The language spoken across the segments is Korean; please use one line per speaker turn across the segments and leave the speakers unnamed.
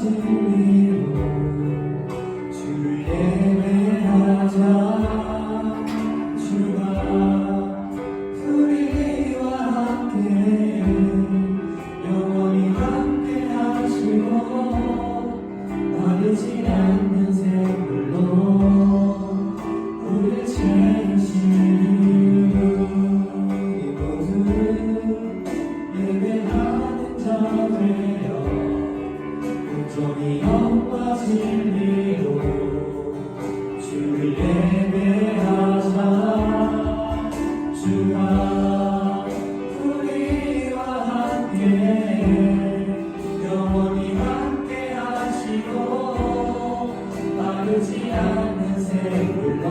진리로 주를 예배하자. 주가 우리와 함께 영원히 함께 하시고 마르지 않는 샘물로 우리를 채우시는 이 모든 예배하는 자 되어 온종일 영과 진리로 주를 예배하자. 주가 우리와 함께 영원히 함께 하시고 마르지 않는 샘물로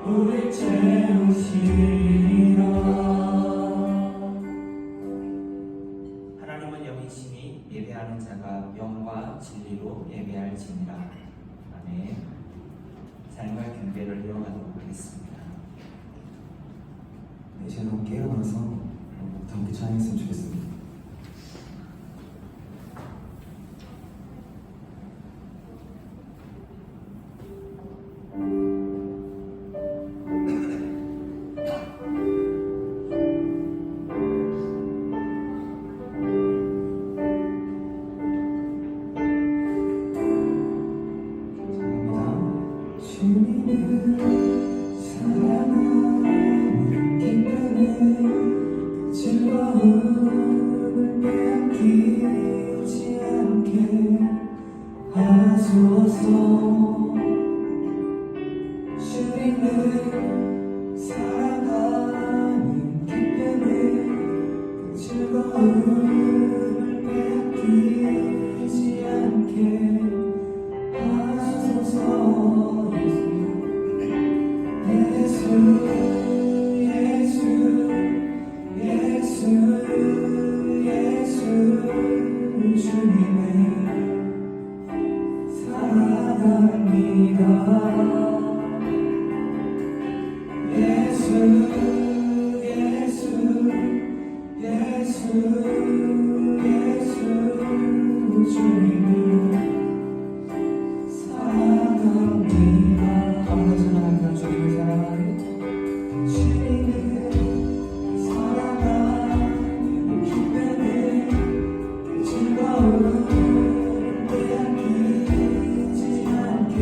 우릴 채우시리라.
하나님은 영이시니 예배하는 자가 영과 진리로 예배할지니라. 아멘. 삶과 경배를 이어가도록 하겠습니다.
네, 이제 너무 깨어나서 함께 찬양했으면 좋겠습니다. 주님을 사랑하는 기쁨을 즐거움을 빼앗기지 않게 하소서. 주님을 사랑하는 기쁨을 즐거움을 빼앗기지 않게 하소서. 예수 예수 예수 예수 주님을 사랑합니다. 예수 예수 예수 예수 주님을 사랑합니다. 아무나 사랑합니다. 주님을 사랑하는 주님을 사랑하는 기쁨을 즐거움을 빼앗기지 않게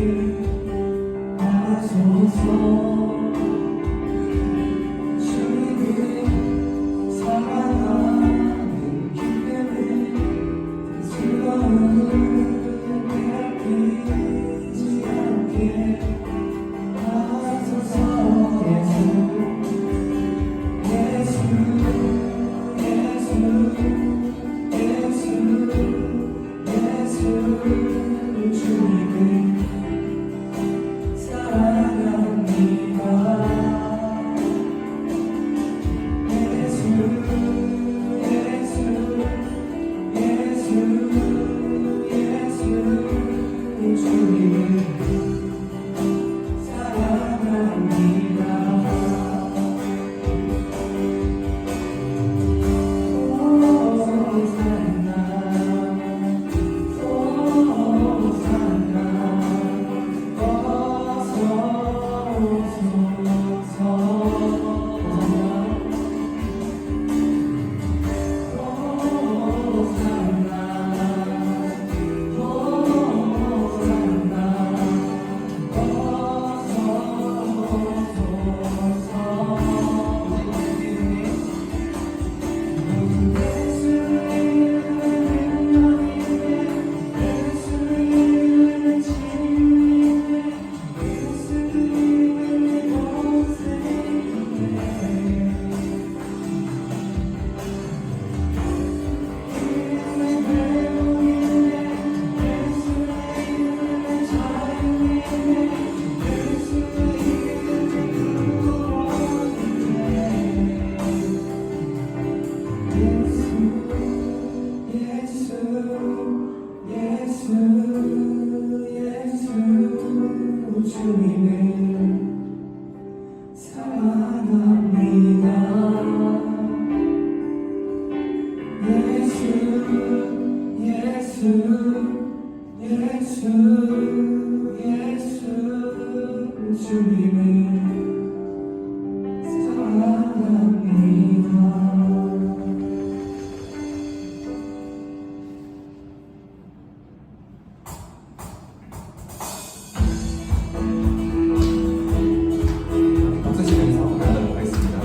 주님을 사랑합니다. 박수 치면서 나가도록 하겠습니다.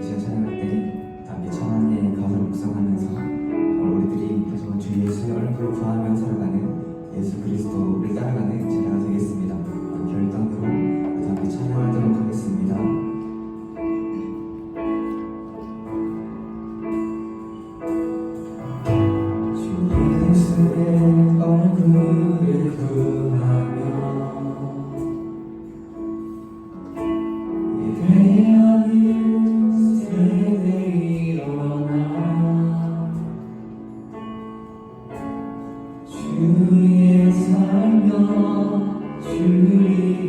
이제 찬양할 때 담비 천왕의 가사를 묵상하면서 우리들이 계속 주 예수의 얼굴을 구하며 살아가는 예수 그리스도를 따라가는 제자가 되겠습니다. 결단으로 담비 찬양하도록 하겠습니다. 주 예수의 얼굴을 구하며 예배하는 세대 일어나 주의 살며 주의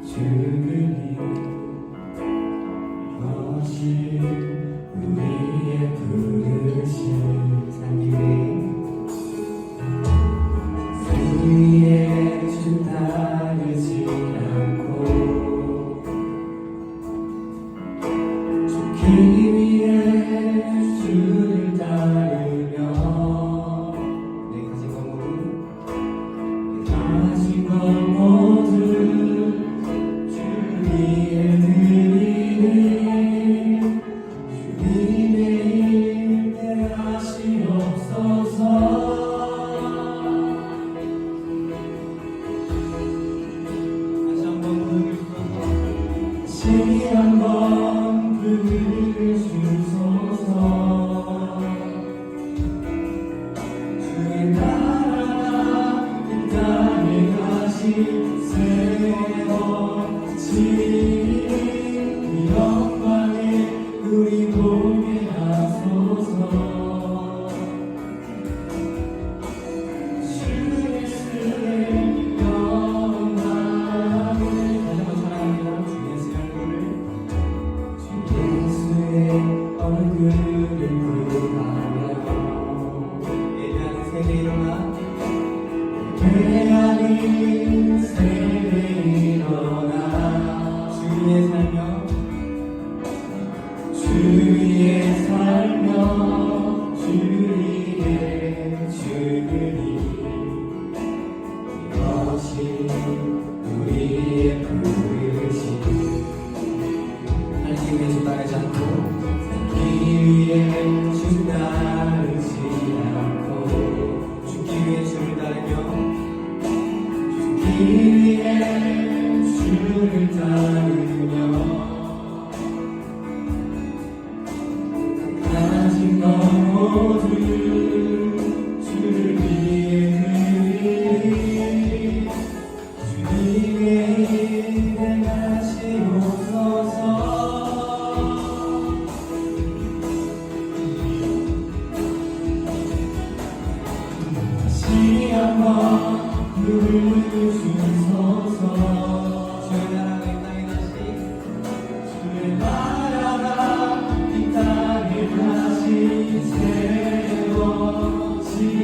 죽으니 것이 우리의 부르심 삶 위에 주 따라 주님 영광을 우리 보게 하소서. 주 예수의 영광을 다시 한번 사랑합니다. 주 예수의 얼굴을 구하며 예배하는 세대 일어나 예배하는 세대 일어나 주의 살며 주의 살며 주의 주니 이것이 우리의 부르심. 살기 위해 주 따르지 않고 살기 위해 주 따르지 않고 죽기 위해 주를 따르며 죽기 위해 주를 따르며 가진 것 모두 주를 위해 드리니 주님의 일을 하시옵소서. 다시 한번 부르주소서. 주의 나라가 이 땅에 다시 주의 나라가 이 땅에 다시 세워지니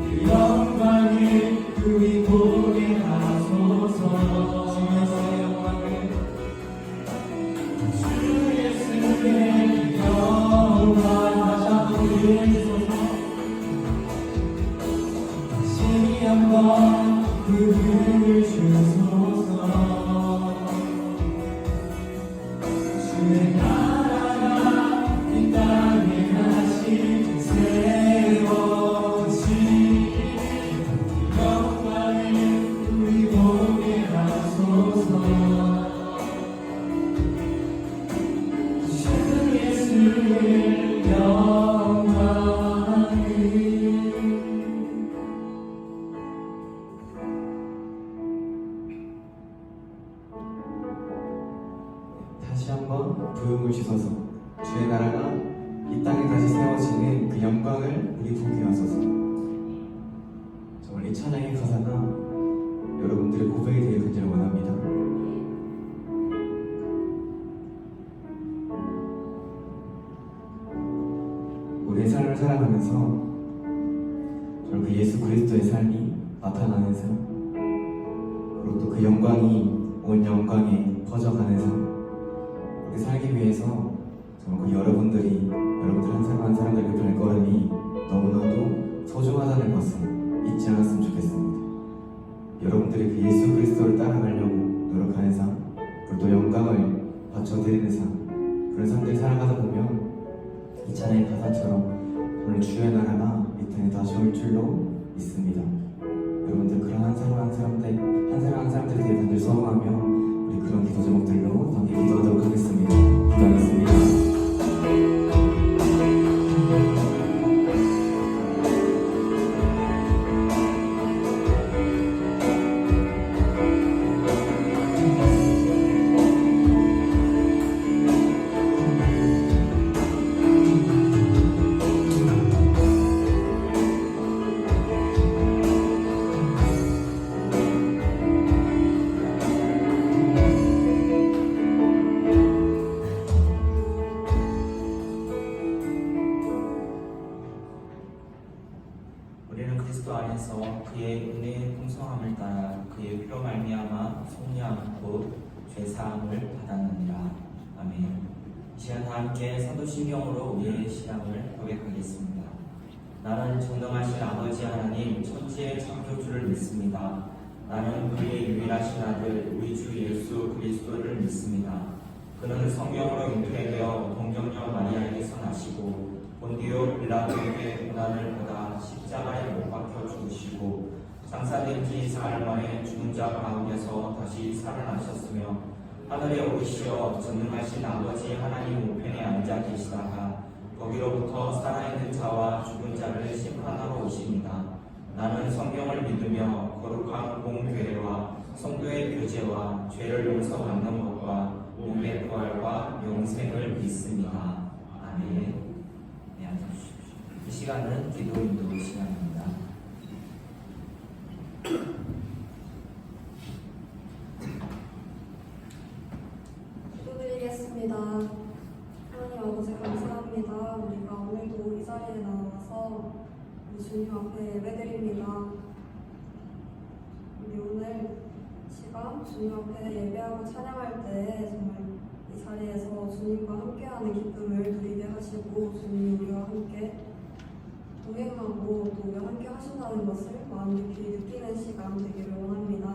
그 영광을 우리 보게 하소서. 주 예수의 영광 다시 한번 부르주소서. 다시 한번 부르주소서. 주의 나라가 이 땅에 다시 세워지니 영광을 우리 보게 하소서. 주 예수의 영광을 다시 한번 부흥을 주소서. 주의 나라가 이 땅에 다시 세워지는 그 영광을 우리 보게 하소서. 정말 이 찬양의 가사가 여러분들의 고백이 되게 되기를 원합니다. 우리의 삶을 살아가면서 정말 그 예수 그리스도의 삶이 나타나는 삶, 그리고 또 그 영광이 온 영광에 퍼져가는 삶, 우리 살기 위해서 정말 그 여러분들이 여러분들 한 사람 한 사람들의 그 발걸음이 너무나도 소중하다는 것을 잊지 않았으면 좋겠습니다. 여러분들이 그 예수 그리스도를 따라가려고 노력하는 삶, 그리고 또 영광을 바쳐드리는 삶, 그런 삶들 살아가다 보면 이 찬양의 가사처럼 오늘 주의 나라가 이 땅에 다시 올 줄로 믿습니다. 여러분들 그런 한 사람 한 사람들 되게 간절 소망하며 우리 그런 기도 제목들로 함께 기도하도록 하겠습니다. 기도하겠습니다.
우리는 그리스도 안에서 그의 은혜의 풍성함을 따라 그의 피로 말미암아 속량 곧 죄사함을 받았느니라. 아멘. 이 시간 다 함께 사도신경으로 우리의 신앙을 고백하겠습니다. 나는 전능하신 아버지 하나님 천지의 창조주를 믿습니다. 나는 그의 유일하신 아들 우리 주 예수 그리스도를 믿습니다. 그는 성령으로 잉태되어 동정녀 마리아에게서 나시고 본디오 빌라도에게 고난을 받아 십자가에 못 박혀 죽으시고 장사된 지 사흘 만에 죽은 자 가운데서 다시 살아나셨으며 하늘에 오르시어 전능하신 아버지 하나님 우편에 앉아 계시다가 거기로부터 살아있는 자와 죽은 자를 심판하러 오십니다. 나는 성령 성령을 믿으며 거룩한 공교회와 성도의 교제와 죄를 용서받는 것과 몸의 부활과 영생을 믿습니다. 아멘. 네, 앉으십시오. 이 시간은 기도 인도 시간입니다.
기도드리겠습니다. 하나님 아버지 감사합니다. 우리가 오늘도 이 자리에 나와서 우리 주님 앞에 예배드립니다. 우리 오늘 시간 주님 앞에 예배하고 찬양할 때 정말 이 자리에서 주님과 함께하는 기쁨을 누리게 하시고 주님이 우리와 함께 동행하고 또 우리와 함께 하신다는 것을 마음 깊이 느끼는 시간 되기를 원합니다.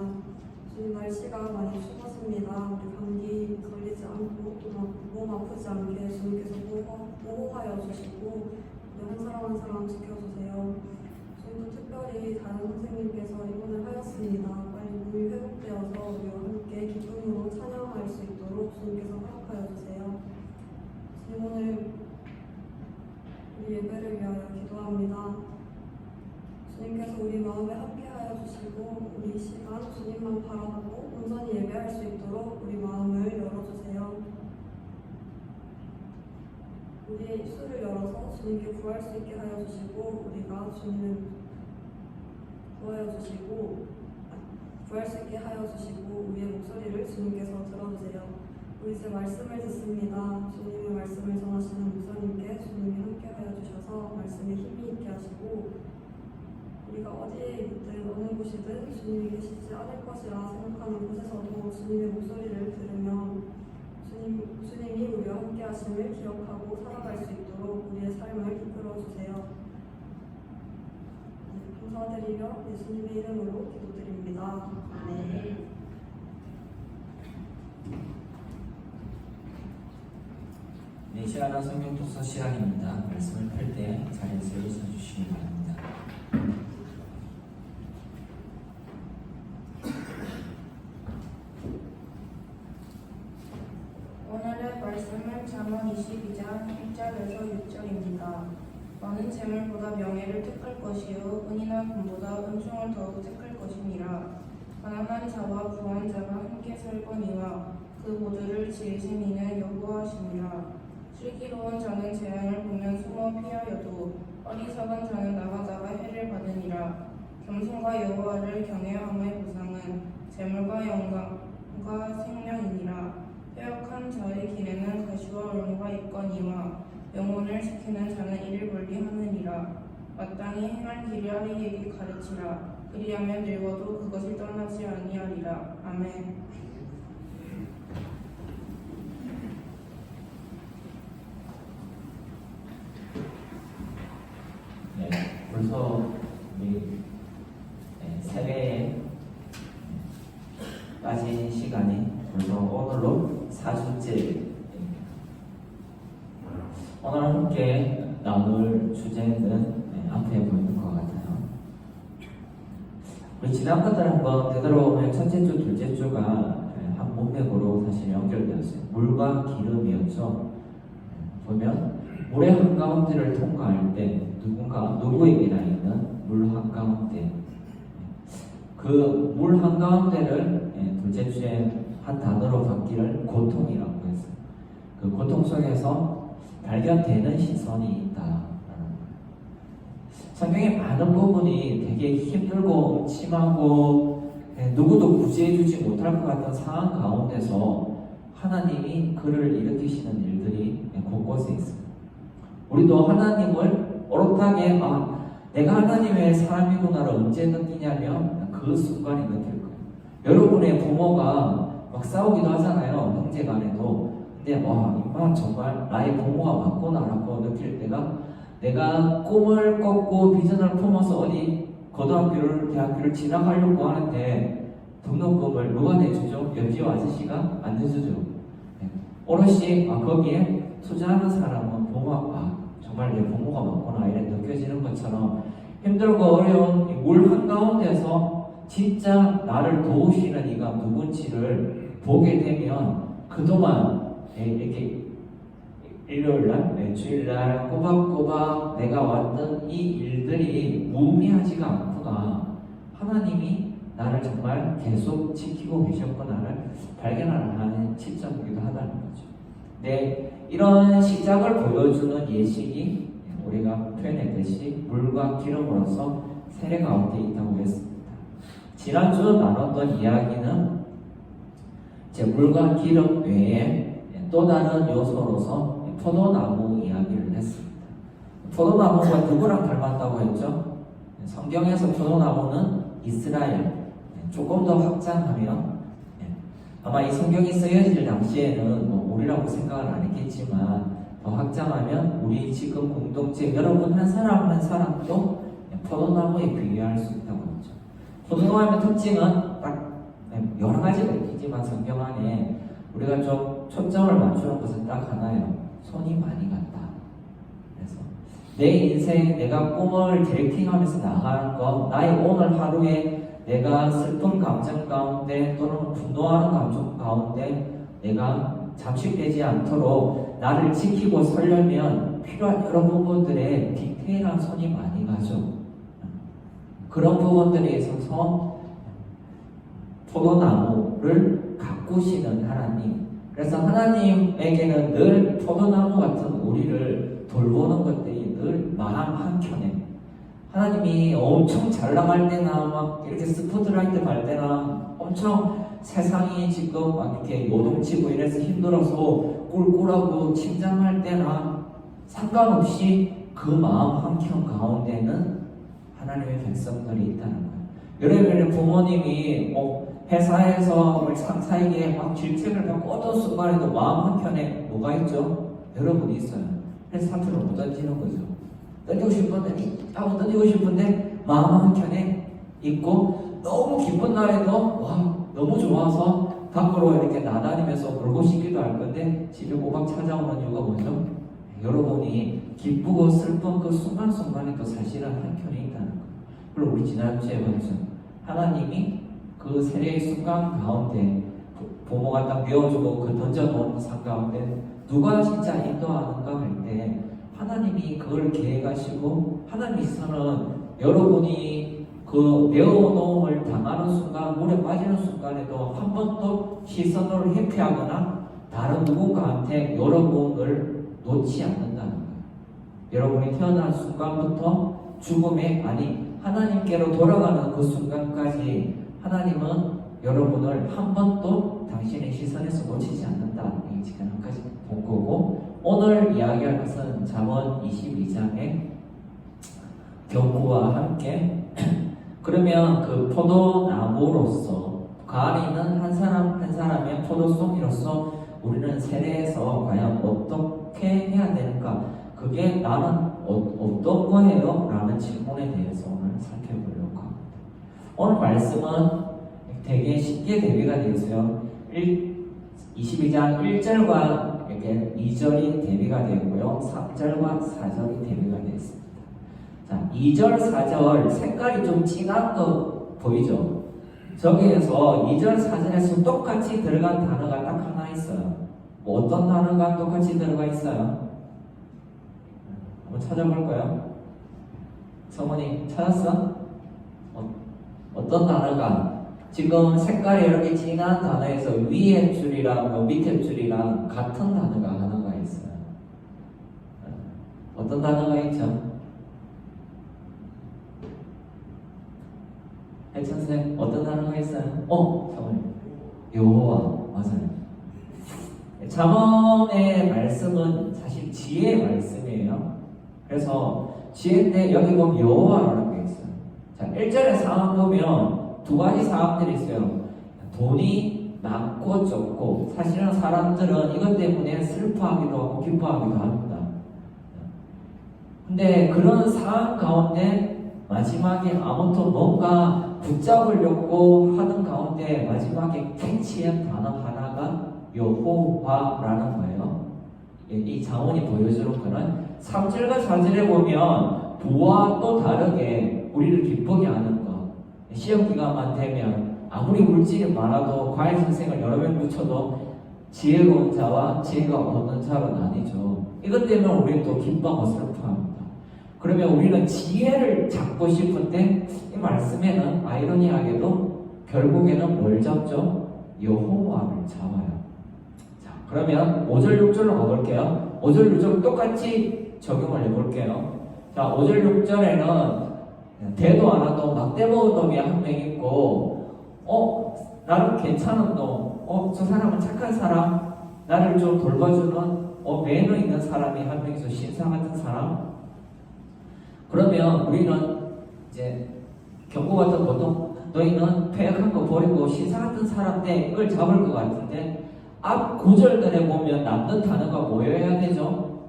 주님 날씨가 많이 추웠습니다. 우리 감기 걸리지 않고 또 몸 아프지 않게 주님께서 보호하여 주시고 우리 한 사람 한 사람 지켜주세요. 주님도 특별히 다른 선생님께서 입원을 하였습니다. 빨리 몸이 회복되어서 우리와 함께 기쁨으로 찬양할 수 있도록 주님께서 허락하여 주세요. 주님 오늘 우리 예배를 위하여 기도합니다. 주님께서 우리 마음에 함께하여 주시고 우리 이 시간 주님만 바라보고 온전히 예배할 수 있도록 우리 마음을 열어주세요. 우리의 입술을 열어서 주님께 구할 수 있게 하여 주시고 우리가 주님을 구하여 주시고 구할 수 있게 하여 주시고 우리의 목소리를 주님께서 들어주세요. 우리 이제 말씀을 듣습니다. 주님의 말씀을 전하시는 목사님께 주님이 함께 하여 주셔서 말씀에 힘이 있게 하시고 우리가 어디에 있든 어느 곳이든 주님이 계시지 않을 것이라 생각하는 곳에서도 주님의 목소리를 들으며 주님이 우리와 함께 하심을 기억하고 살아갈 수 있도록 우리의 삶을 이끌어 주세요. 감사드리며 예수님의 이름으로 기도드립니다. 아멘.
네, 이 시간은 성경 독서 시간입니다. 말씀을 펼 때 자리에서 일어서 주시기 바랍니다.
오늘의 말씀은 잠언 22장 1절에서 6절입니다. 너는 재물보다 명예를 택할 것이요 은이나 금보다 은총을 더욱 택할 것이니라. 가난한 자와 부한 자가 함께 살거니와 그 모두를 지으신 이는 여호와시니라. 슬기로운 자는 재앙을 보면 숨어 피하여도 어리석은 자는 나가다가 해를 받으니라. 겸손과 여호와를 경외함의 보상은 재물과 영광과 생명이니라. 빼앗한 자의 길에는 가시와 얼음과 있거니와 영혼을 지키는 자는 이를 멀리하느니라. 마땅히 행할 길을 아이에게 가르치라. 그리하면 늙어도 그것을 떠나지 아니하리라. 아멘.
네, 벌써 우리 세배에 빠진 시간이 벌써 오늘로 4주째입니다. 오늘 함께 나눌 주제는 앞에 보이는 것 같아요. 우리 지난 것들 한번 되돌아보면 첫째 주, 둘째 주가 한 문맥으로 사실 연결되었어요. 물과 기름이었죠. 보면 물의 한가운데를 통과할 때 누구에게나 있는 물 한가운데, 그 물 한가운데를 둘째 주에 한 단어로 받기를 고통이라고 했어요. 그 고통 속에서 발견되는 시선이 있다. 성경의 많은 부분이 되게 힘들고 음침하고 누구도 구제해주지 못할 것 같은 상황 가운데서 하나님이 그를 일으키시는 일들이 곳곳에 있어요. 우리도 하나님을 오롯하게 내가 하나님의 사람이구나를 언제 느끼냐면 그 순간에 느낄 거예요. 여러분의 부모가 막 싸우기도 하잖아요. 형제 간에도. 근데 이만 정말 나의 부모가 맞구나라고 느낄 때가, 내가 꿈을 꿨고 비전을 품어서 어디 고등학교를 대학교를 진학하려고 하는데 등록금을 누가 내주죠? 옆집 아저씨가 안 내주죠. 오롯이 거기에 투자하는 사람은 부모가 정말 내 부모가 맞구나 이렇게 느껴지는 것처럼 힘들고 어려운 물 한가운데서 진짜 나를 도우시는 이가 누군지를 보게 되면 그동안 이렇게 일요일날, 주일날 꼬박꼬박 내가 왔던 이 일들이 무의미하지가 않구나.
하나님이 나를 정말 계속 지키고 계셨구나를 발견하는 시점이기도 하다는 거죠. 네, 이런 시작을 보여주는 예식이 우리가 표현했듯이 물과 기름으로서 세례 가운데 있다고 했습니다. 지난주 나눴던 이야기는 제 물과 기름 외에 또 다른 요소로서 포도나무 이야기를 했습니다. 포도나무가 누구랑 닮았다고 했죠? 성경에서 포도나무는 이스라엘. 조금 더 확장하면 아마 이 성경이 쓰여질 당시에는 뭐 우리라고 생각을 안 했겠지만 더 확장하면 우리 지금 공동체 여러분 한 사람 한 사람도 포도나무에 비유할 수 있다고 하죠. 포도나무의 특징은 딱 여러 가지가 있지만 성경 안에 우리가 좀 초점을 맞추는 것은 딱 하나예요. 손이 많이 간다. 그래서 내 인생 내가 꿈을 디렉팅하면서 나가는 것, 나의 오늘 하루에 내가 슬픈 감정 가운데 또는 분노하는 감정 가운데 내가 잠식되지 않도록 나를 지키고 서려면 필요한 여러 부분들에 디테일한 손이 많이 가죠. 그런 부분들에 있어서 포도나무를 가꾸시는 하나님. 그래서 하나님에게는 늘 포도나무 같은 우리를 돌보는 것들이 늘 마음 한켠에 하나님이 엄청 잘 나갈 때나 막 이렇게 스포트라이트 갈 때나 엄청 세상이 지금 막 이렇게 요동치고 이래서 힘들어서 꿀꿀하고 침잠할 때나 상관없이 그 마음 한켠 가운데는 하나님의 백성들이 있다는 거예요. 여러분의 부모님이 회사에서 상사에게 막 질책을 받고 어떤 순간에도 마음 한켠에 뭐가 있죠? 여러분이 있어요. 그래서 사투를 못 던지는 거죠. 던지고 싶은데 한번 던지고 싶은데 마음 한켠에 있고 너무 기쁜 날에도 와 너무 좋아서 밖으로 이렇게 나다니면서 울고 싶기도 할 건데 집에 꼬박 찾아오는 이유가 뭐죠? 여러분이 기쁘고 슬픈 그 순간순간에도 사실은 한켠에 있다는 거예요. 그리고 우리 지난주에 봤죠. 하나님이 그 세례의 순간 가운데 부모가 딱 메워주고 그 던져놓은 상 가운데 누가 진짜 인도하는가 할 때 하나님이 그걸 계획하시고 하나님께서는 여러분이 그 메워놓음을 당하는 순간 물에 빠지는 순간에도 한 번도 시선을 회피하거나 다른 누군가한테 여러분을 놓지 않는다는 거예요. 여러분이 태어난 순간부터 죽음에 하나님께로 돌아가는 그 순간까지 하나님은 여러분을 한 번도 당신의 시선에서 놓치지 않는다. 이게 지금 한 가지 본 거고 오늘 이야기할 것은 잠언 22장의 경고와 함께 그러면 그 포도나무로서 그 안에 있는 한 사람 한 사람의 포도송이로서 우리는 세례에서 과연 어떻게 해야 되는가 그게 나는 어떤 거예요? 라는 질문에 대해서 오늘 살펴보려고 합니다. 오늘 말씀은 되게 쉽게 대비가 되어 있어요. 22장 1절과 이렇게 2절이 대비가 되고요. 3절과 4절이 대비가 되어 있습니다. 자, 2절, 4절 색깔이 좀 진한 거 보이죠? 저기에서 2절, 4절에서 똑같이 들어간 단어가 딱 하나 있어요. 뭐 어떤 단어가 똑같이 들어가 있어요? 한번 찾아볼까요? 성원이 찾았어? 어떤 단어가 지금 색깔이 이렇게 진한 단어에서 위에 줄이랑 밑에 줄이랑 같은 단어가 하나가 있어요. 어떤 단어가 있죠? 해천생 어떤 단어가 있어요? 잠깐만요. 여호와 맞아요. 잠언의 말씀은 사실 지혜의 말씀이에요. 그래서 지혜인데 여기 보면 여호와라는 게 있어요. 자, 1절의 상황 보면 두 가지 상황들이 있어요. 돈이 많고 적고 사실은 사람들은 이것 때문에 슬퍼하기도 하고 기뻐하기도 합니다. 근데 그런 상황 가운데 마지막에 아무튼 뭔가 붙잡으려고 하는 가운데 마지막에 캐치한 단어 하나가 여호와라는 거예요. 이 장원이 보여주는 거는 3절과 4절에 보면 부와 또 다르게 우리를 기쁘게 하는 것. 시험 기간만 되면 아무리 물질이 많아도 과외 선생을 여러 명 붙여도 지혜로운 자와 지혜가 없는 자로 나뉘죠. 이것 때문에 우리는 또 기뻐하고 슬퍼합니다. 그러면 우리는 지혜를 잡고 싶은데 이 말씀에는 아이러니하게도 결국에는 뭘 잡죠? 여호와를 잡아요. 자, 그러면 5절 6절로 가볼게요. 5절 6절 똑같이 적용을 해볼게요. 자, 5절 6절에는 대도 안 하던 막대먹은 놈이 한 명 있고 나름 괜찮은 놈, 저 사람은 착한 사람, 나를 좀 돌봐주는 매너 있는 사람이 한 명 있어. 신사 같은 사람. 그러면 우리는 이제 경고 같은 보통 너희는 폐역한 거 버리고 신사 같은 사람 때 이걸 잡을 것 같은데 앞 구절들에 보면 남는 단어가 뭐여야 되죠?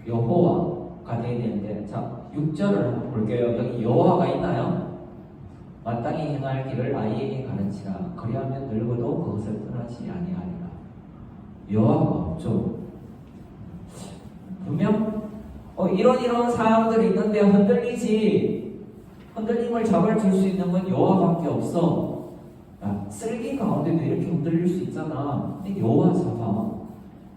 여호와가 되어야 되는데, 자 6절을 한번 볼게요. 여기 여호와가 있나요? 마땅히 행할 길을 아이에게 가르치라. 그리하면 늙어도 그것을 떠나지 아니하리라. 여호와가 없죠. 분명 이런 사항들이 있는데 흔들림을 잡아줄 수 있는 건 여호와밖에 없어. 쓰레기 가운데도 이렇게 흔들릴 수 있잖아. 근데 여호와 잡아.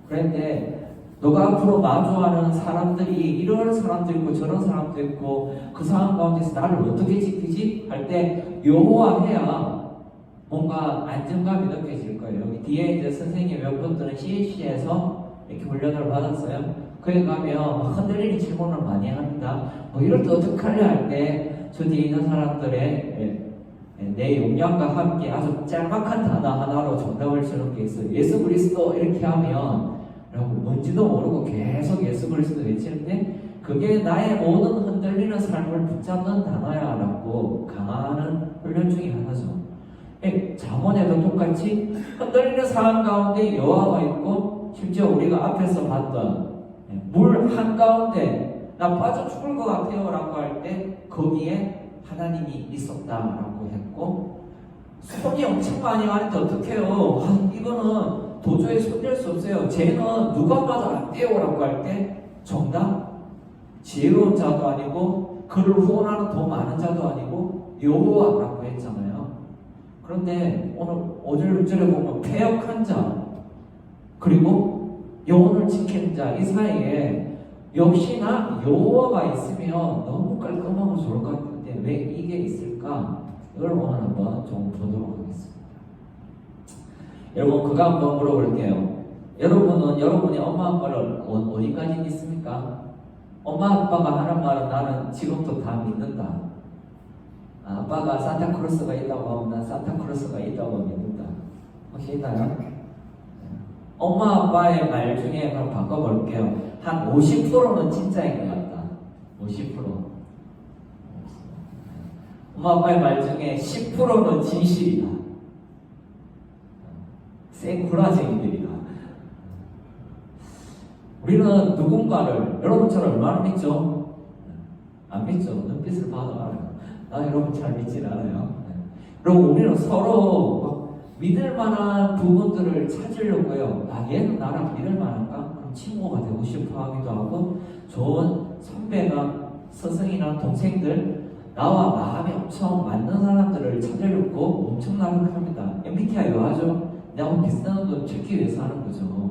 그런데 너가 앞으로 마주하는 사람들이 이런 사람도 있고 저런 사람도 있고 그 상황 가운데서 나를 어떻게 지키지? 할 때 여호와 해야 뭔가 안정감이 느껴질 거예요. 여기 뒤에 이제 선생님 몇 분들은 CAC에서 이렇게 훈련을 받았어요. 거기 가면 흔들리는 질문을 많이 합니다. 이럴 때 어떡하려 할 때 저 뒤에 있는 사람들의 내 용량과 함께 아주 짤막한 단어 하나로 정답을 주는 게 있어요. 예수 그리스도 이렇게 하면 라고 뭔지도 모르고 계속 예수 그리스도 외치는데 그게 나의 모든 흔들리는 삶을 붙잡는 단어야 라고 강화하는 훈련 중에 하나죠. 잠언에도 똑같이 흔들리는 상황 가운데 여호와가 있고 심지어 우리가 앞에서 봤던 물 한가운데 나 빠져 죽을 것 같아요 라고 할 때 거기에 하나님이 있었다라고 했고 손이 엄청 많이 가는데 어떡해요? 이거는 도저히 손댈 수 없어요. 쟤는 누가 봐도 안 돼요 라고 할 때 정답? 지혜로운 자도 아니고 그를 후원하는 더 많은 자도 아니고 여호와라고 했잖아요. 그런데 오늘 5절 6절에 보면 패역한 자 그리고 영혼을 지키는 자 이 사이에 역시나 여호와가 있으면 너무 깔끔하고 좋을 것 같은데 왜 이게 있을까? 이걸 오늘 한번 좀 보도록 하겠습니다. 여러분 그거 한번 물어볼게요. 여러분은 여러분의 엄마 아빠를 어디까지 믿습니까? 엄마 아빠가 하는 말은 나는 지금도 다 믿는다. 아빠가 산타크로스가 있다고 하면 난 산타크로스가 있다고 믿는다. 혹시 있나요? 엄마 아빠의 말 중에 그럼 바꿔볼게요. 한 50%는 진짜인 것 같다. 50%. 엄마 아빠의 말 중에 10%는 진실이다. 쌩구라쟁이들이다. 우리는 누군가를 여러분처럼 얼마나 믿죠? 안 믿죠. 눈빛을 봐도 알아요. 나 여러분 잘 믿질 않아요. 그리고 우리는 서로 믿을 만한 부분들을 찾으려고요. 얘는 나랑 믿을 만한가? 그럼 친구가 되고 싶어 하기도 하고 좋은 선배가 스승이나 동생들 나와 마음이 엄청 맞는 사람들을 찾으려고 엄청 노력합니다. MBTI 요하죠? 나하고 비슷한 건 찾기 위해서 하는 거죠.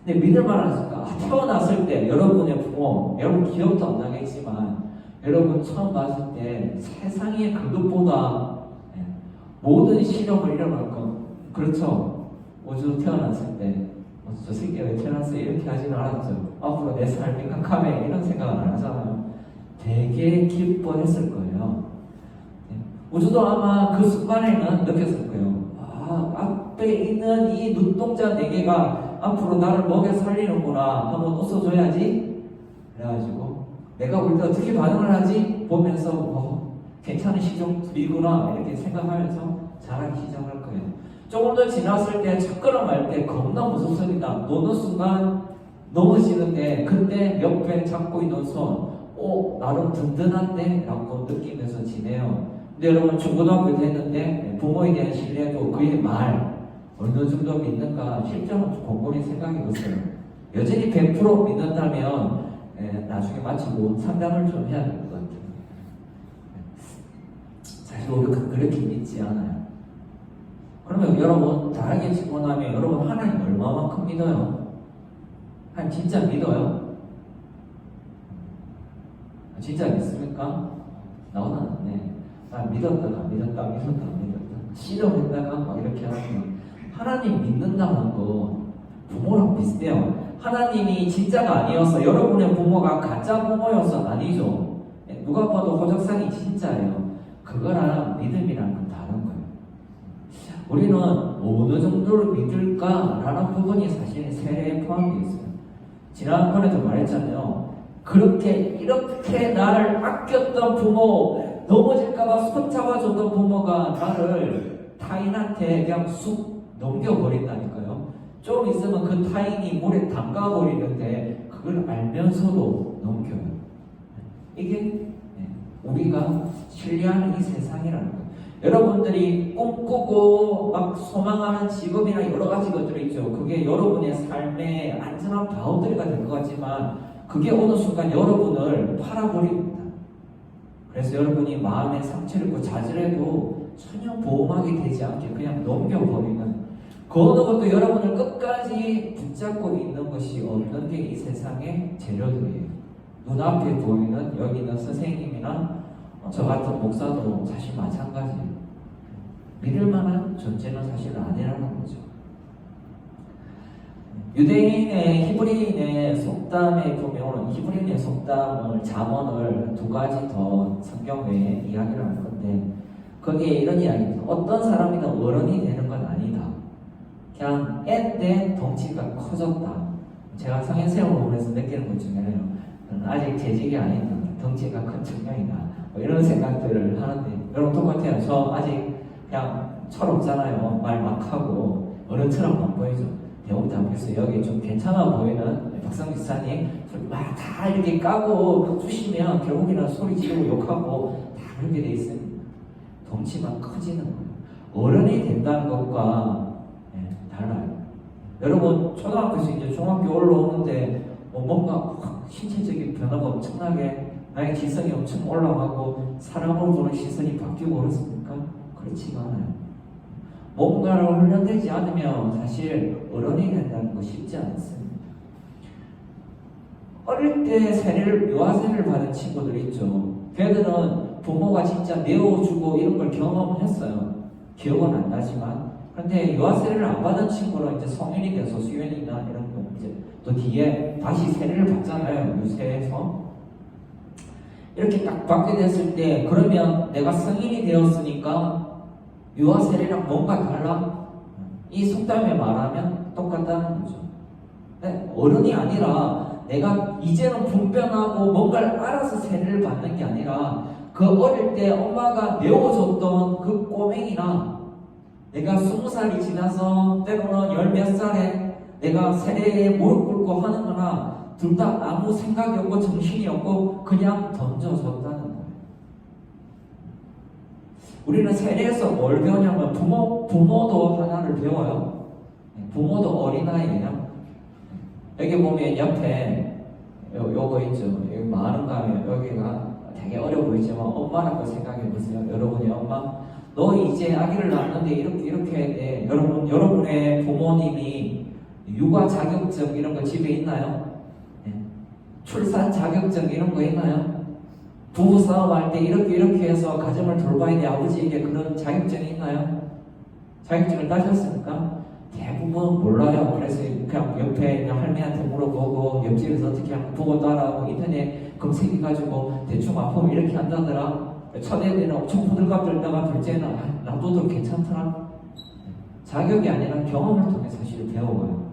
근데 믿을 만하니까 태어났을 때 여러분의 부모, 여러분 기억도 안 나겠지만 여러분 처음 봤을 때 세상에 그것보다 모든 실험을 일어날 건 그렇죠. 우주 태어났을 때 저 새끼가 왜 태어났어 이렇게 하지는 않았죠. 앞으로 내 삶이 깜깜해 이런 생각은 안 하잖아요. 되게 기뻐했을 거예요. 우주도 아마 그 순간에는 느꼈을 거예요. 앞에 있는 이 눈동자 4개가 앞으로 나를 먹여 살리는구나. 한번 웃어줘야지. 그래가지고 내가 올 때 어떻게 반응을 하지? 보면서 괜찮은 시종들이구나 이렇게 생각하면서 자라기 시작할 거예요. 조금 더 지났을 때 첫걸음할 때 겁나 무섭습니다. 노는 순간 넘어지는데 그때 옆에 잡고 있는 손 나름 든든한데? 라고 느끼면서 지내요. 근데 여러분 중고등학교 됐는데 부모에 대한 신뢰도 그의 말 어느 정도 믿는가 실제로 곰곰이 생각해 보세요. 여전히 100% 믿는다면 나중에 마치고 상담을 좀 해야 될 것 같아요. 사실 우리가 그렇게 믿지 않아요. 그러면 여러분 다르게 질문하면 여러분 하나님 얼마만큼 믿어요? 하나님 진짜 믿어요? 진짜 믿습니까? 나오는 네. 믿었다가 실험했다가 막 이렇게 하는 하나님 믿는다는 거 부모랑 비슷해요. 하나님이 진짜가 아니어서 여러분의 부모가 가짜 부모여서 아니죠. 누가 봐도 호적상이 진짜예요. 그거랑 믿음이랑 건 다른 거예요. 우리는 어느 정도를 믿을까라는 부분이 사실 세례에 포함되어 있어요. 지난번에도 말했잖아요. 이렇게 나를 아꼈던 부모, 넘어질까봐 손 잡아줬던 부모가 나를 타인한테 그냥 쑥 넘겨버린다니까요. 좀 있으면 그 타인이 물에 담가버리는데 그걸 알면서도 넘겨요. 이게 우리가 신뢰하는 이 세상이라는 거예요. 여러분들이 꿈꾸고 막 소망하는 직업이나 여러 가지 것들이 있죠. 그게 여러분의 삶의 안전한 바운더리가 될 것 같지만 그게 어느 순간 여러분을 팔아버립니다. 그래서 여러분이 마음에 상처를 입고 좌절해도 전혀 보호막이 되지 않게 그냥 넘겨버리는 그 어느 것도 여러분을 끝까지 붙잡고 있는 것이 없는 게 이 세상의 재료들이에요. 눈앞에 보이는 여기 있는 선생님이나 저 같은 목사도 사실 마찬가지예요. 믿을 만한 존재는 사실 아니라는 거죠. 유대인의 히브리인의 속담에 보면 히브리인의 속담을 잠언을 두 가지 더 성경 외에 이야기를 할 건데 거기에 이런 이야기입니다. 어떤 사람이든 어른이 되는 건 아니다. 그냥 애때 덩치가 커졌다. 제가 성인세월을 보면서 느끼는 것 중에는 아직 재직이 아닌 덩치가 큰 청년이다. 뭐 이런 생각들을 하는데 여러분 똑같아요. 저 아직 그냥 철없잖아요. 말 막 하고 어른처럼 안 보이죠. 대부분 앞에서 여기 좀 괜찮아 보이는 박성기 지사님 막 다 이렇게 까고 주시면 결국에는 소리 지르고 욕하고 다 그렇게 돼 있습니다. 덩치만 커지는 거예요. 어른이 된다는 것과 달라요. 여러분 초등학교에서 이제 중학교 올라오는데 뭔가 신체적인 변화가 엄청나게 나의 지성이 엄청 올라가고 사람을 보는 시선이 바뀌고 그렇습니까? 그렇지가 않아요. 뭔가를 훈련되지 않으면 사실 어른이 된다는 거 쉽지 않습니다. 어릴 때 유아세례를 받은 친구들 있죠. 걔들은 부모가 진짜 내어주고 이런 걸 경험했어요. 기억은 안 나지만. 그런데 유아세례를 안 받은 친구는 이제 성인이 돼서 수련이나 이런 거 이제 또 뒤에 다시 세례를 받잖아요. 유세에서. 이렇게 딱 받게 됐을 때 그러면 내가 성인이 되었으니까 유아세례랑 뭔가 달라? 이 속담에 말하면 똑같다는 거죠. 어른이 아니라 내가 이제는 분별하고 뭔가를 알아서 세례를 받는 게 아니라 그 어릴 때 엄마가 내어줬던 그 꼬맹이나 내가 20살이 지나서 때로는 10몇 살에 내가 세례에 무릎 꿇고 하는 거나 둘 다 아무 생각이 없고 정신이 없고 그냥 던져줬다는 거예요. 우리는 세례에서 뭘 배우냐면 부모도 하나를 배워요. 부모도 어린아이예요. 여기 보면 옆에 요거 있죠. 여기 많은가 하면 여기가 되게 어려 보이지만 엄마라고 생각해 보세요. 여러분의 엄마. 너 이제 아기를 낳는데 이렇게 해야 돼. 여러분의 부모님이 육아 자격증 이런 거 집에 있나요? 출산 자격증 이런 거 있나요? 부부싸움 할 때 이렇게 해서 가정을 돌봐야 돼. 아버지에게 그런 자격증이 있나요? 자격증을 따셨습니까? 대부분 몰라요. 그래서 그냥 옆에 있는 할머니한테 물어보고 옆집에서 어떻게 하면 보고 따라하고 인터넷 검색해가지고 대충 아프면 이렇게 한다더라. 첫애는 엄청 호들갑 떨다가 둘째는 나도 괜찮더라. 자격이 아니라 경험을 통해 사실 배워요.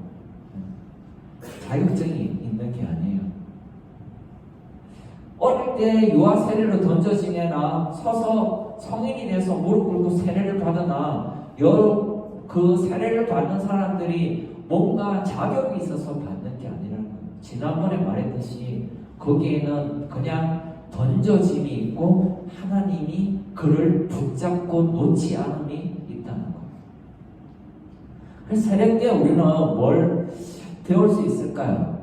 자격증이 있는 게 아니에요. 어릴 때 유아 세례로 던져진 애나 서서 성인이 돼서 무릎 꿇고 세례를 받으나 그 세례를 받는 사람들이 뭔가 자격이 있어서 받는 게 아니라는 거예요. 지난번에 말했듯이 거기에는 그냥 던져짐이 있고 하나님이 그를 붙잡고 놓지 않음이 있다는 거예요. 그래서 세례 때 우리는 뭘 배울 수 있을까요?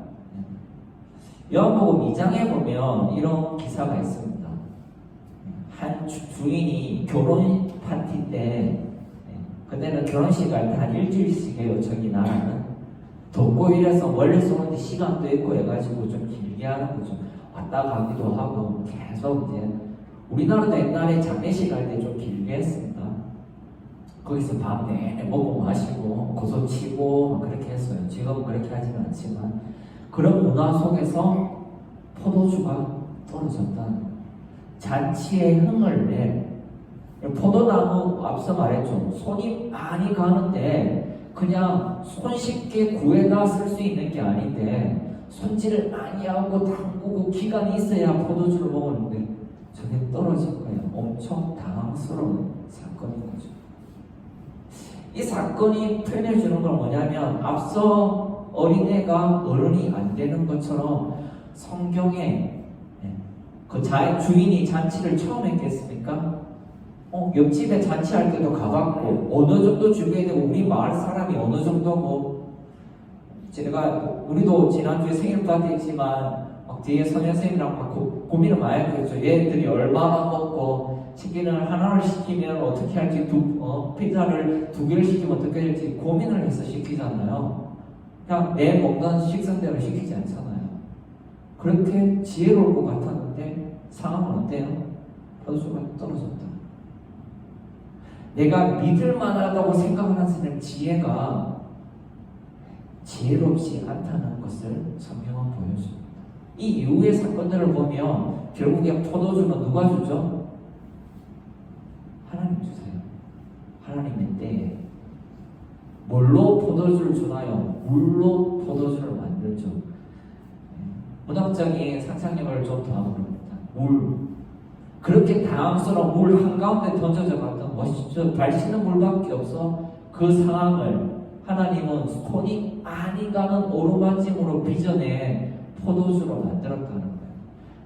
요한복음 2장에 보면 이런 기사가 있습니다. 한 주인이 결혼 파티 때 그때는 결혼식 할 때 한 일주일씩 해요. 저기 나라는 덥고 이래서 멀리서 오는데 시간도 있고 해가지고 좀 길게 하는 거죠. 왔다 가기도 하고 계속 이제 우리나라도 옛날에 장례식 할 때 좀 길게 했습니다. 거기서 밤 내내 먹고 마시고 고소 치고 막 그렇게 했어요. 지금은 그렇게 하지는 않지만 그런 문화 속에서 포도주가 떨어졌다는 거예요. 잔치의 흥을 내 포도나무 앞서 말했죠. 손이 많이 가는데 그냥 손쉽게 구해다 쓸 수 있는 게 아닌데 손질을 많이 하고 담그고 기간이 있어야 포도주를 먹었는데 저게 떨어진 거예요. 엄청 당황스러운 사건인 거죠. 이 사건이 표현해주는 건 뭐냐면 앞서 어린애가 어른이 안 되는 것처럼 성경에 그 주인이 잔치를 처음 했겠습니까? 옆집에 잔치할 때도 가봤고 어느 정도 준비해야 되고 우리 마을 사람이 어느 정도고 우리도 지난주에 생일 파티 했지만 막 뒤에 선생님이랑 막 고민을 많이 했죠. 얘들이 얼마나 먹고 치킨을 하나를 시키면 어떻게 할지 피자를 2개를 시키면 어떻게 할지 고민을 해서 시키잖아요. 그냥 내 먹던 식성대로 시키지 않잖아요. 그렇게 지혜로울 것 같았는데 상황은 어때요? 포도주가 떨어졌다. 내가 믿을 만하다고 생각하는 지혜가 지혜롭지 않다는 것을 성경은 보여줍니다. 이 이후의 사건들을 보면 결국에 포도주는 누가 주죠? 하나님 주세요. 하나님의 때에 뭘로 포도주를 주나요? 물로 포도주를 만들죠. 문학적인 상상력을 좀 더하고봅니다. 물. 그렇게 당황스러운 물 한가운데 던져져 갔던 멋있죠. 발치는 물밖에 없어. 그 상황을 하나님은 손이 많이 가는 오르막짐으로 빚어내 포도주로 만들었다는 거예요.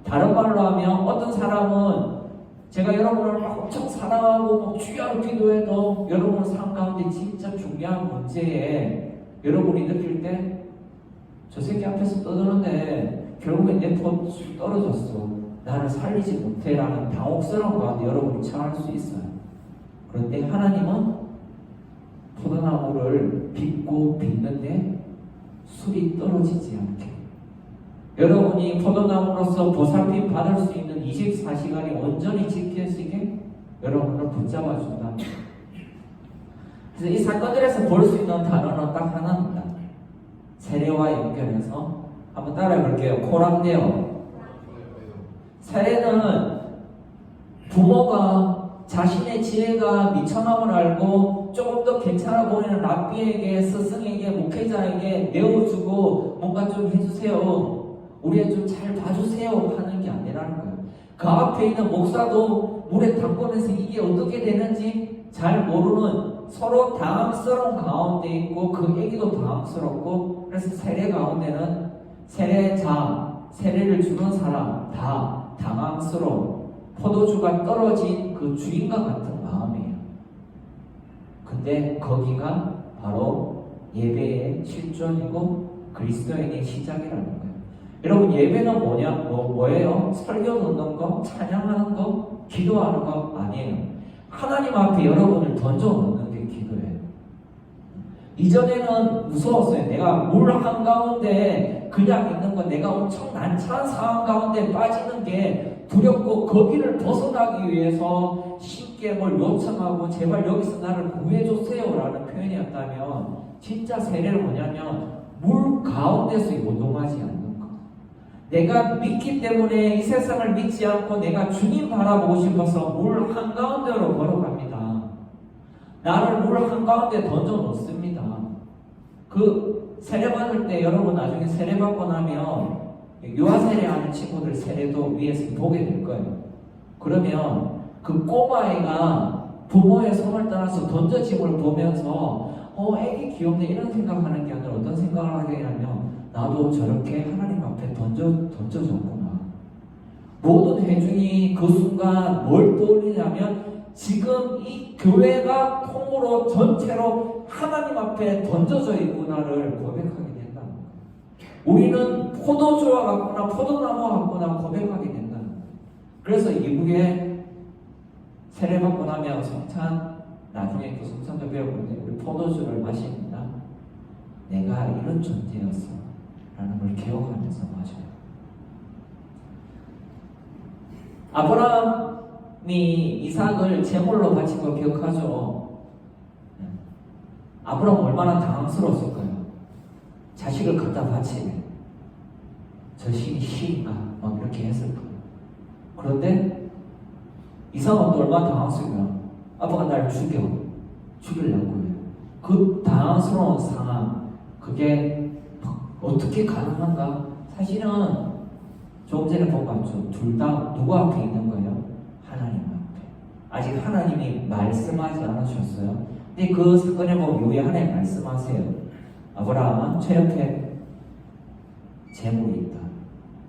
다른 말로 하면 어떤 사람은 제가 여러분을 엄청 사랑하고 주야로 기도해도 여러분 삶 가운데 진짜 중요한 문제에 여러분이 느낄 때 저 새끼 앞에서 떠드는데 결국엔 내 포도주 떨어졌어. 나를 살리지 못해라는 당혹스러운 가운데 여러분이 처할 수 있어요. 그런데 하나님은 포도나무를 빚고 빚는데 술이 떨어지지 않게 여러분이 포도나무로서 보살핌 받을 수 있는 24시간이 온전히 지켜지게 여러분을 붙잡아 준다. 그래서 이 사건들에서 볼 수 있는 단어는 딱 하나입니다. 세례와 연결해서 한번 따라해 볼게요. 코랑네요. 세례는 부모가 자신의 지혜가 미천함을 알고 조금 더 괜찮아 보이는 랍비에게, 스승에게, 목회자에게 내어주고 뭔가 좀 해주세요. 우리 애 좀 잘 봐주세요 하는 게 아니라는 거예요. 그 앞에 있는 목사도 물에 담그면서 이게 어떻게 되는지 잘 모르는 서로 당황스러운 가운데 있고 그 애기도 당황스럽고 그래서 세례 가운데는 세례자, 세례를 주는 사람 다 당황스러운 포도주가 떨어진 그 주인과 같은 마음이에요. 근데 거기가 바로 예배의 실존이고 그리스도인의 시작이라는 거예요. 여러분 예배는 뭐예요? 설교 듣는 거, 찬양하는 거, 기도하는 거 아니에요. 하나님 앞에 여러분을 던져놓는 게 기도예요. 이전에는 무서웠어요. 내가 물 한가운데 그냥 있는 거, 내가 엄청 난처한 상황 가운데 빠지는 게 두렵고 거기를 벗어나기 위해서 쉽게 뭘 요청하고 제발 여기서 나를 구해주세요 라는 표현이었다면 진짜 세례는 뭐냐면 물 가운데서 요동하지 않는 것. 내가 믿기 때문에 이 세상을 믿지 않고 내가 주님 바라보고 싶어서 물 한가운데로 걸어갑니다. 나를 물 한가운데 던져놓습니다. 그 세례 받을 때 여러분 나중에 세례 받고 나면 유아 세례하는 친구들 세례도 위에서 보게 될 거예요. 그러면 그 꼬마애가 부모의 손을 따라서 던져짐을 보면서 애기 귀엽네 이런 생각하는 게 아니라 어떤 생각을 하게 되냐면 나도 저렇게 하나님 앞에 던져졌구나. 모든 회중이 그 순간 뭘 떠올리냐면 지금 이 교회가 통으로 전체로 하나님 앞에 던져져 있구나를 고백하게 된다는 거예요. 우리는 포도주와 같구나 포도나무와 같구나 고백하게 된다는 거예요. 그래서 이후에 세례받고 나면 성찬 나중에 또 성찬도 배웠는데 우리 포도주를 마십니다. 내가 이런 존재였어 라는 걸 기억하면서 마셔요. 아브라함이 이삭을 제물로 바친 거 기억하죠? 아브라함 얼마나 당황스러웠을까요? 자식을 갖다 바치네. 저 신이 신인가? 막 이렇게 했을 거예요. 그런데 이삭은 또 얼마나 당황스러워요. 아빠가 날 죽이려고 해요. 그 당황스러운 상황, 그게 어떻게 가능한가? 사실은 조금 전에 본 것 같죠. 둘 다 누구 앞에 있는 거예요? 하나님 앞에. 아직 하나님이 말씀하지 않으셨어요. 근데 그 사건을 보면 요에 하나님 말씀하세요. 아브라함은 저 옆에 재물이 있다.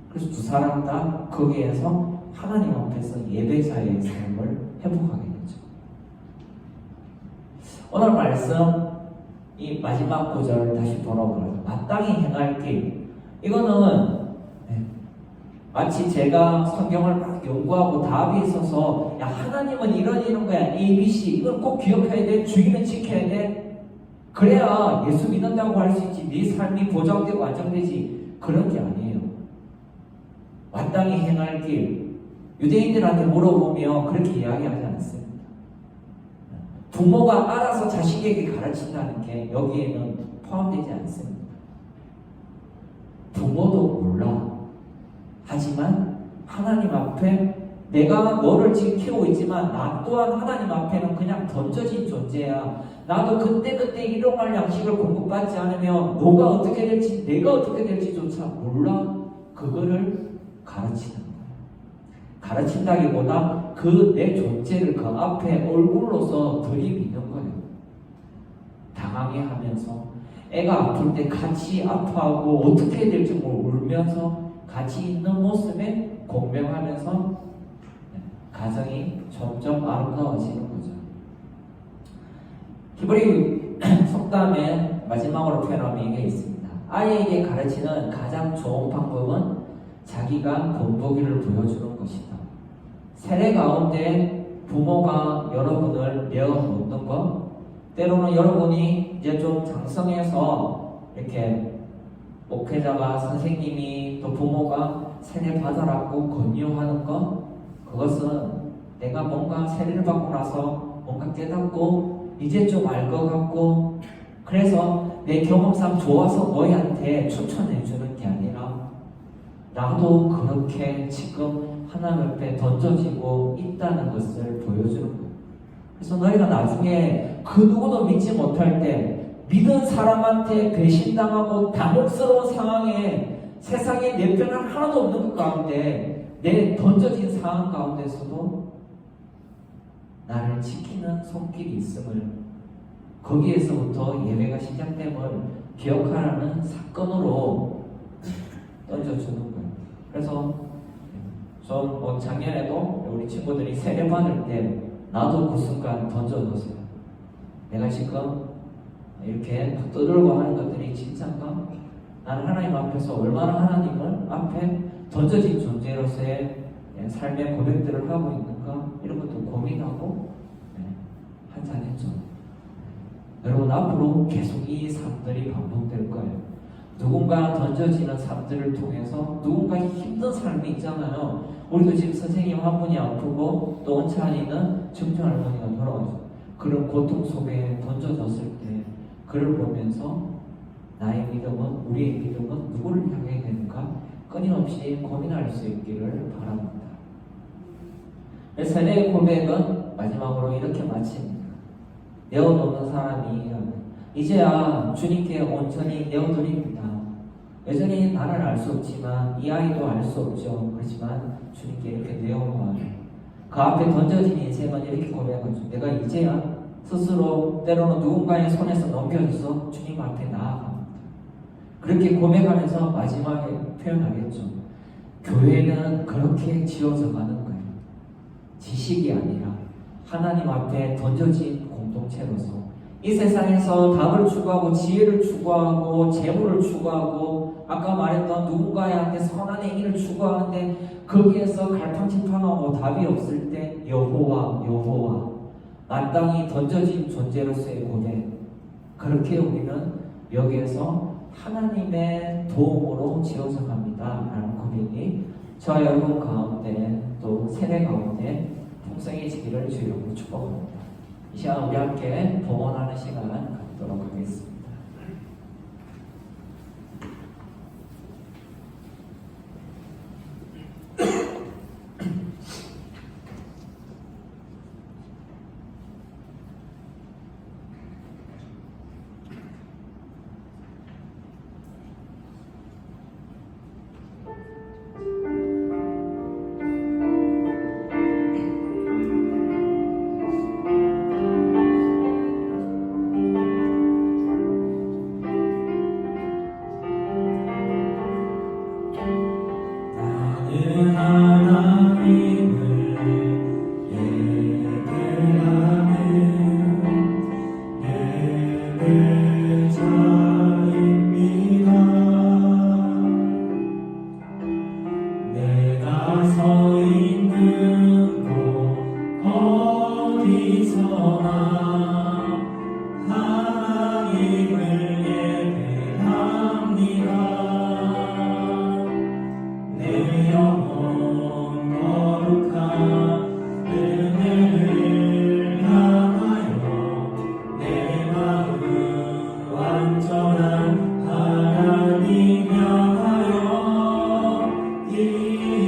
그래서 두 사람 다 거기에서 하나님 앞에서 예배자의 삶을 회복하게 되죠. 오늘 말씀 이 마지막 구절 다시 돌아오더라고요. 마땅히 행할 길. 이거는 마치 제가 성경을 막 연구하고 답이 있어서 야 하나님은 이런 거야 A, B, C 이걸 꼭 기억해야 돼. 주의는 지켜야 돼. 그래야 예수 믿는다고 할 수 있지. 네 삶이 보장되고 안정되지. 그런 게 아니에요. 마땅히 행할 길. 유대인들한테 물어보면 그렇게 이야기하지 않습니다. 부모가 알아서 자식에게 가르친다는 게 여기에는 포함되지 않습니다. 부모도 몰라. 하지만 하나님 앞에 내가 너를 지금 키우고 있지만 나 또한 하나님 앞에는 그냥 던져진 존재야. 나도 그때그때 일용할 양식을 공급받지 않으면 너가 어떻게 될지 내가 어떻게 될지조차 몰라. 그거를 가르치는 거예요. 가르친다기보다 그 내 존재를 그 앞에 얼굴로서 들이미는 거예요. 당황해 하면서 애가 아플 때 같이 아파하고 어떻게 될지 울면서 같이 있는 모습에 공명하면서 가정이 점점 아름다워지는 거죠. 히브리 속담에 마지막으로 표현한 얘기가 있습니다. 아이에게 가르치는 가장 좋은 방법은 자기가 본보기를 보여주는 것이다. 세례 가운데 부모가 여러분을 내어놓는 것, 때로는 여러분이 이제 좀 장성해서 이렇게 목회자가 선생님이 또 부모가 세례 받아라고 권유하는 것, 그것은 내가 뭔가 세례를 받고 나서 뭔가 깨닫고 이제 좀 알 것 같고 그래서 내 경험상 좋아서 너희한테 추천해 주는 게 아니라 나도 그렇게 지금 하나님 앞에 던져지고 있다는 것을 보여주는 거예요. 그래서 너희가 나중에 그 누구도 믿지 못할 때 믿은 사람한테 배신당하고 당혹스러운 상황에 세상에 내 편은 하나도 없는 것 가운데 내 던져진 상황 가운데서도 나를 지키는 손길이 있음을 거기에서부터 예배가 시작됨을 기억하라는 사건으로 던져주는 거예요. 그래서 전 작년에도 우리 친구들이 세례 받을 때 나도 그 순간 던져줬어요. 내가 지금 이렇게 떠들고 하는 것들이 진짜인가? 나는 하나님 앞에서 얼마나 하나님을 앞에 던져진 존재로서의 삶의 고백들을 하고 있는가? 이런 것도 고민하고 한잔했죠. 여러분 앞으로 계속 이 삶들이 반복될 거예요. 누군가 던져지는 삶들을 통해서 누군가 힘든 삶이 있잖아요. 우리도 지금 선생님 한 분이 아프고 또 원치 있는 증조 할머니가 돌아가죠. 그런 고통 속에 던져졌을 때 그를 보면서 나의 믿음은 우리의 믿음은 누구를 향해 되는가 끊임없이 고민할 수 있기를 바랍니다. 세례의 고백은 마지막으로 이렇게 마칩니다. 내어놓는 사람이 이제야 주님께 온전히 내어드립니다. 여전히 나는 알 수 없지만 이 아이도 알 수 없죠. 그렇지만 주님께 이렇게 내어놓아요. 그 앞에 던져진 인생은 이렇게 고백하죠. 내가 이제야 스스로 때로는 누군가의 손에서 넘겨져서 주님 앞에 나아갑니다. 그렇게 고백하면서 마지막에 표현하겠죠. 교회는 그렇게 지어져 가는 거예요. 지식이 아니라 하나님 앞에 던져진 공동체로서 이 세상에서 답을 추구하고 지혜를 추구하고 재물을 추구하고 아까 말했던 누군가한테 선한 행위를 추구하는데 거기에서 갈팡질팡하고 답이 없을 때 여호와 마땅히 던져진 존재로서의 고백, 그렇게 우리는 여기에서 하나님의 도움으로 지어져 갑니다 라는 고백이 저와 여러분 가운데 또 세대 가운데 풍성해지기를 주의 이름으로 축복합니다. 이 시간 우리 함께 봉헌하는 시간 갖도록 하겠습니다.
나는 하나님을 예배하는 예배자입니다. 내가 서 있는 곳 어디서나 하나님을 예배합니다. 내 영혼 거룩한 은혜를 향하여 내 마음 완전한 하나님 향하여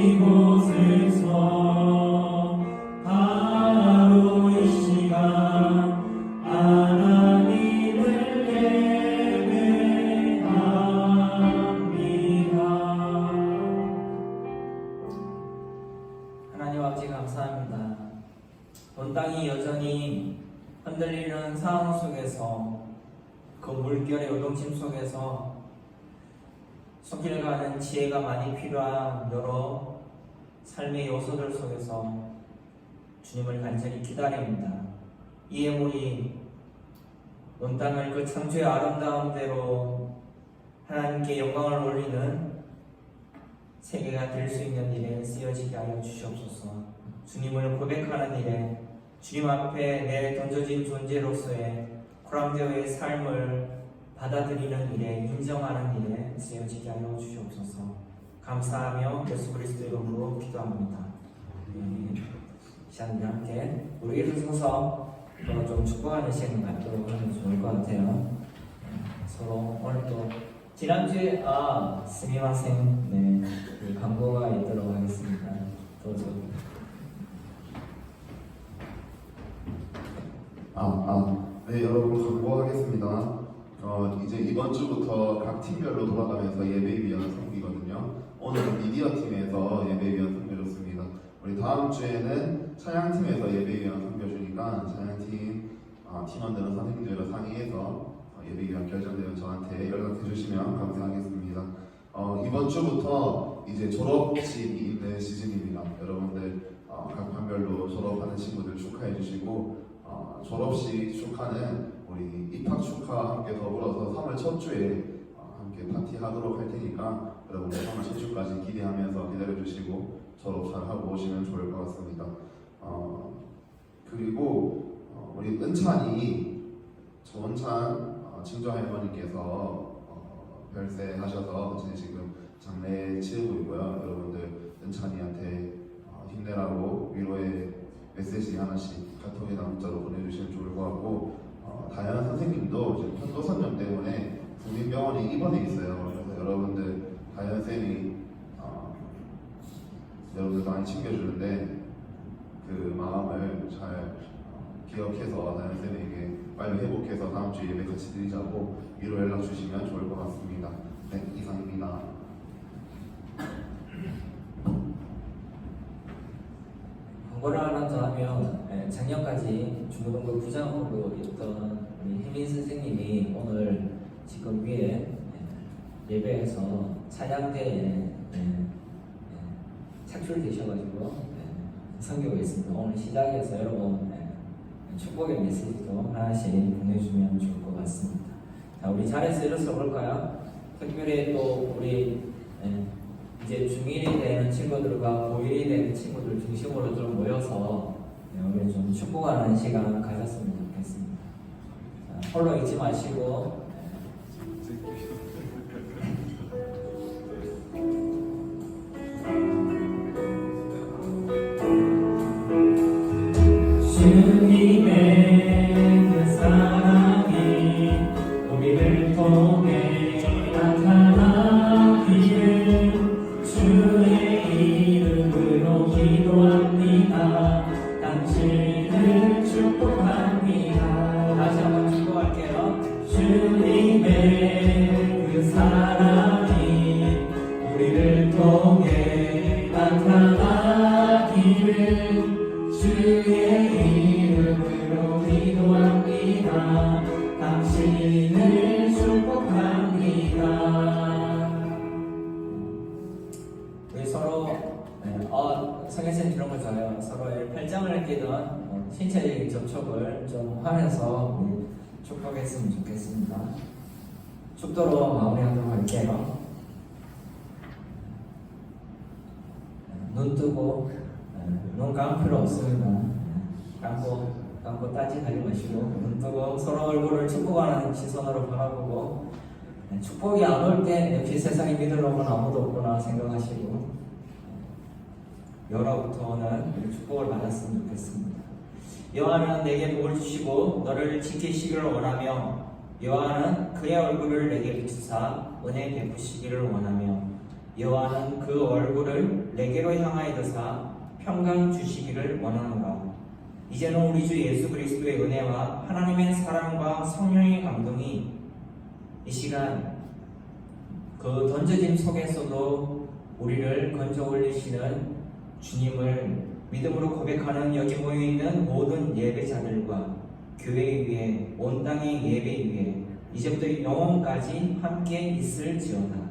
이곳에서 바로 이 시간 하나님을 예배합니다. 하나님 아버지 감사합니다. 온 땅이 여전히 흔들리는 상황 속에서 그 물결의 요동침 속에서 손길 가는 지혜가 많이 필요한 여러 삶의 요소들 속에서 주님을 간절히 기다립니다. 이에 우리 온 땅을 그 창조의 아름다운 대로 하나님께 영광을 올리는 세계가 될 수 있는 일에 쓰여지게 하여 주시옵소서. 주님을 고백하는 일에 주님 앞에 내 던져진 존재로서의 코람데오의 삶을 받아들이는 일에 인정하는 일에 쓰여지게 하여 주시옵소서. 감사하며 예수 그리스도 이름으로 기도합니다. 시간 함께 우리 일어서서 좀 축복하는 시간 갖도록 하면 좋을 것 같아요. 서로 오늘 또 지난주에 스미마생 네 광고가 있도록 하겠습니다. 도저
네, 여러분 광고하겠습니다. 이제 이번 주부터 각 팀별로 돌아가면서 예배위원 섬기거든요. 오늘은 미디어 팀에서 예배위원 섬겨줬습니다. 우리 다음 주에는 찬양팀에서 예배위원 섬겨주니까 찬양팀 팀원들은 선생님들과 상의해서 예배위원 결정되면 저한테 연락해 주시면 감사하겠습니다. 이번 주부터 이제 졸업식이 있는 시즌입니다. 여러분들 각 반별로 졸업하는 친구들 축하해 주시고 졸업식 축하는 우리 입학 축하 함께 더불어서 3월 첫 주에 함께 파티하도록 할 테니까 여러분들 3월 첫 주까지 기대하면서 기다려 주시고 졸업 잘 하고 오시면 좋을 것 같습니다. 그리고 우리 은찬이 조은찬 친정 할머니께서 별세하셔서 지금 장례 치르고 있고요. 여러분들 은찬이한테 힘내라고 위로의 메시지 하나씩 카톡이나 문자로 보내주시면 좋을 것 같고 다현 선생님도 지금 편도선염 때문에 국민병원에 입원해 있어요. 그래서 여러분들 다현 쌤이 여러분들 많이 챙겨주는데 그 마음을 잘 기억해서 다현 쌤에게 빨리 회복해서 다음 주 예배 같이 드리자고 위로 연락 주시면 좋을 것 같습니다. 네, 이상입니다.
광고를 하나 더 하면 작년까지 중고등부 부장으로 있던 우리 혜민 선생님이 오늘 지금 위에 예배에서 찬양대에 착출되셔가지고 섬기고 있습니다. 오늘 시작해서 여러분 축복의 메시지도 하나씩 보내주면 좋을 것 같습니다. 자, 우리 자리에서 일어서 볼까요? 특별히 또 우리 이제 중1이 되는 친구들과 고1이 되는 친구들 중심으로 좀 모여서 우리 좀 축복하는 시간 가졌으면 좋겠습니다. 자, 홀로 있지 마시고 주님의 그 사랑이 우리를 통해 나타나기를 주의 이름으로 기도합니다. 당신을 축복합니다. 다시 한번 축복할게요. 주님의 그 사랑이 우리를 통해 나타나기를 주의 이름으로 기도합니다. 당신을 축복합니다.
우리 서로 성혜쌤 이런 거 좋아요. 서로의 팔짱을 끼던 신체적인 접촉을 좀 하면서 우리 축복했으면 좋겠습니다. 축도로 마무리하도록 할게요. 눈 뜨고 눈 감을 필요 없습니다. 감고 따지하지 마시고 눈 뜨고 서로 얼굴을 축복하는 시선으로 바라보고 축복이 안 올 때 역시 세상에 믿을 놈은 아무도 없구나 생각하시고 여로부터는 축복을 받았으면 좋겠습니다. 여호와는 내게 복을 주시고 너를 지키시기를 원하며 여호와는 그의 얼굴을 내게 비추사 은혜 베푸시기를 원하며 여호와는 그 얼굴을 내게로 향하여 드사 평강 주시기를 원하노라. 이제는 우리 주 예수 그리스도의 은혜와 하나님의 사랑과 성령의 감동이 이 시간 그 던져짐 속에서도 우리를 건져 올리시는 주님을 믿음으로 고백하는 여기 모여있는 모든 예배자들과 교회 위에 온 땅의 예배 위에 이제부터 영원까지 함께 있을지어다.